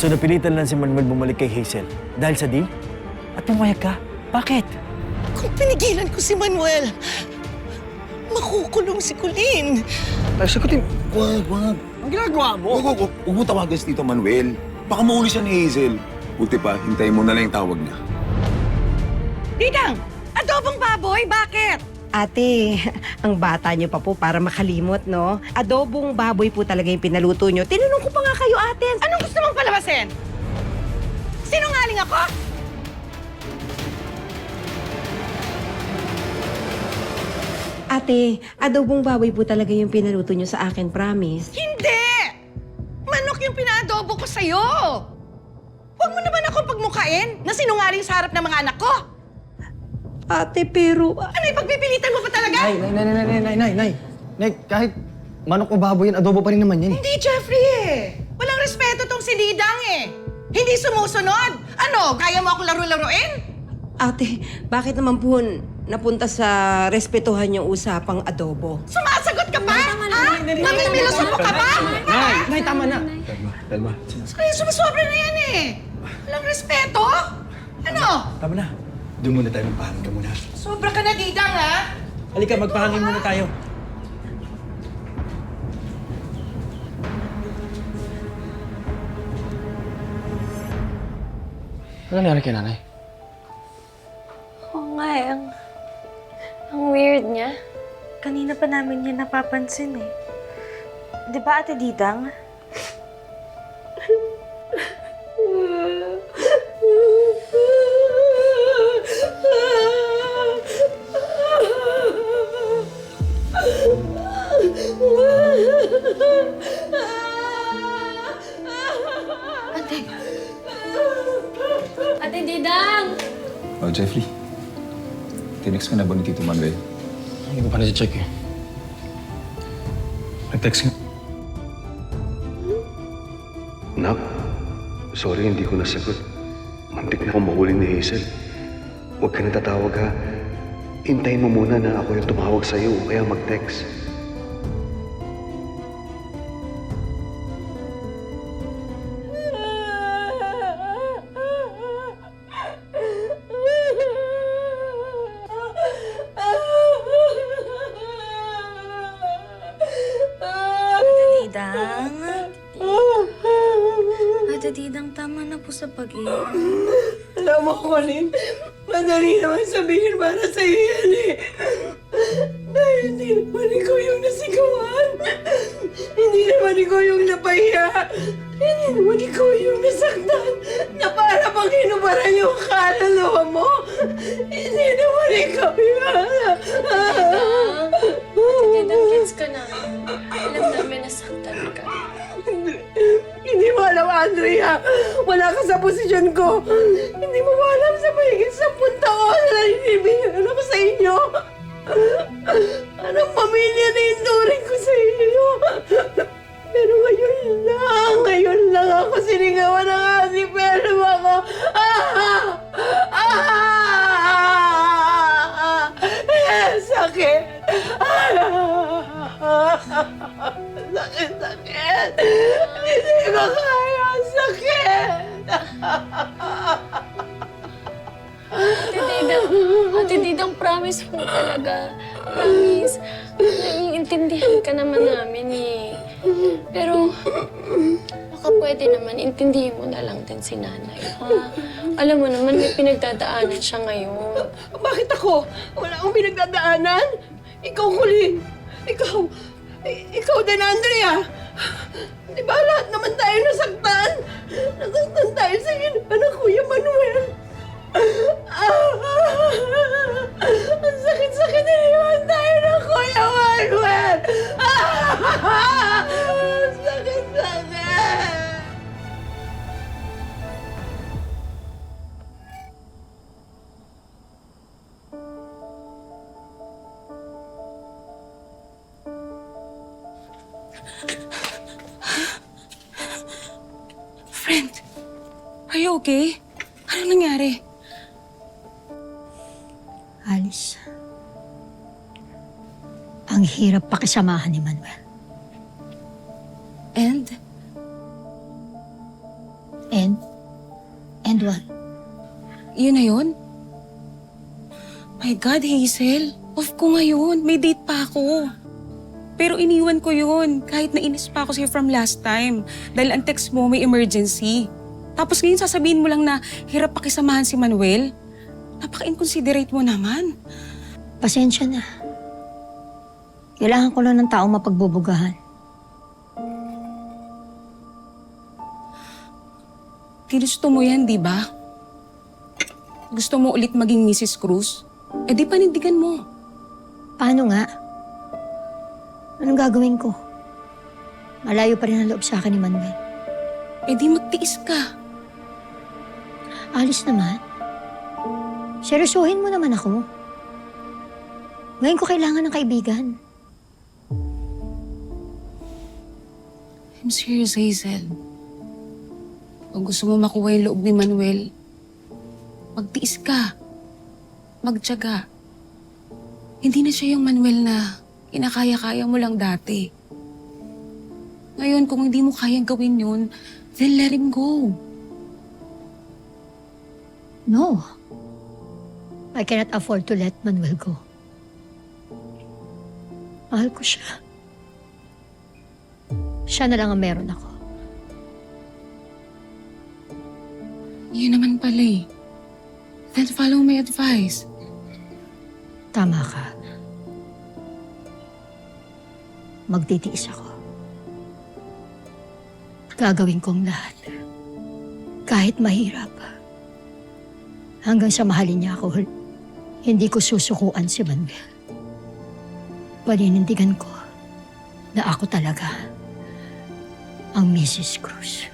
So napilitan lang si Manuel bumalik kay Hazel dahil sa deal? At pumayag ka? Bakit? Kung pinigilan ko si Manuel, makukulong si Colleen. Ay, sagutin. Wag. Ang ginagawa mo? Huwag mo tawagan si Tito Manuel. Baka mauli siya ni Hazel. Buti pa, hintayin mo na lang yung tawag niya. Didang! Adobong baboy, bakit? Ate, ang bata niyo pa po para makalimot, no? Adobong baboy po talaga yung pinaluto niyo. Tinanong ko pa nga kayo, ate. Anong gusto mong palabasin? Sinungaling ako? Ate, adobong baboy po talaga yung pinaluto niyo sa akin, promise. Hindi! Manok yung pinaadobo ko sa'yo! Huwag mo naman akong pagmukain na sinungaling sa harap ng mga anak ko! Ate, pero... Ano, ipagpipilitan mo pa talaga? Nay, kahit manok o baboy yan, adobo pa rin naman yan eh. Hindi, Jeffrey eh. Walang respeto tong si Didang eh. Hindi sumusunod. Ano, kaya mo akong laro-laruin? Ate, bakit naman po napunta sa respetuhan yung usapang adobo? Sumasagot ka pa? Ha? Namimiloso mo ka pa? Nay, tama na. Telma. Kaya sumasobra na yan eh. Walang respeto? Ano? Tama na. Doon muna tayo magpahangin ka muna. Sobra ka na, Didang, ha? Halika, magpahangin muna tayo. Ano nangyari kay nanay? Oo nga eh, ang weird niya. Kanina pa namin yan napapansin eh. Di ba, Ate Didang? Ate! Ate Didang! Oh, Jeffrey. Tinext ka na ba ni Tito Manuel? Hindi ko pa na-check eh. Nag-text nga. Nak, sorry hindi ko nasagot. Mantik na akong mahuli ni Hazel. Huwag ka na tatawag ha. Hintayin mo muna na ako yung tumawag sa'yo o kaya mag-text. Didang? Ate Didang, tama na po sa pag-iyak. Alam mo, Colleen, madali naman sabihin para sa'yo yan eh. Dahil hindi naman ikaw yung nasigawan. Hindi naman ikaw yung napahiya. Hindi naman ikaw yung nasaktan na para bang hinubaran yung kaluluwa mo. Hindi naman ikaw yun. Ate Didang, gets ka namin. Alam namin nasaktan ka. Hindi mo alam, Andrea. Wala ka sa posisyon ko. Hindi mo alam sa mahigit 10 taon na naninibigan ako sa inyo. Anong pamilya na induring ko sa inyo? Pero ngayon lang ako sinigawan ng ating pero ako. Sakit. Sakit. Hindi ko kaya. Sakit. Ate Didang, promise mo talaga. Promise. Naiintindihan ka naman namin eh. Pero, baka pwede naman, intindihin mo na lang din si nanay, ha? Alam mo naman, may pinagdadaanan siya ngayon. Bakit ako? Wala akong pinagdadaanan. Ikaw, Colleen. Ikaw din, Andrea. Di ba lahat naman tayo nasaktan? Nasaktan tayo sa anak Kuya Manuel. Ang sakit-sakit na naman tayo ng Kuya Manuel. Sakit-sakit. Friend, are you okay? Ano nangyari? Alice, ang hirap pakisamahan ni Manuel. And? And what? Yun na yun? My God, Hazel. Off ko ngayon. May date pa ako. Pero iniwan ko yun kahit nainis pa ako sa'yo from last time. Dahil ang text mo may emergency. Tapos ngayon sasabihin mo lang na hirap pakisamahan si Manuel. Napaka-inconsiderate mo naman. Pasensya na. Kailangan ko lang ng taong mapagbubugahan. Ginusto mo yan, di ba? Gusto mo ulit maging Mrs. Cruz? Eh di panindigan mo. Paano nga? Anong gagawin ko? Malayo pa rin ang loob sa akin ni Manuel. Eh di magtiis ka. Alis naman. Seryosohin mo naman ako. Ngayon ko kailangan ng kaibigan. I'm serious, Hazel. Kung gusto mo makuha yung loob ni Manuel, magtiis ka. Magtiyaga. Hindi na siya yung Manuel na kinakaya-kaya mo lang dati. Ngayon, kung hindi mo kayang gawin yun, then let him go. No. I cannot afford to let Manuel go. Mahal ko siya. Siya na lang ang meron ako. Yun naman pala eh. Then follow my advice. Tama ka. Magtitiis ako. Gagawin kong lahat. Kahit mahirap. Hanggang sa mahalin niya ako, hindi ko susukuan si Manuel. Paninindigan ko na ako talaga ang Mrs. Cruz.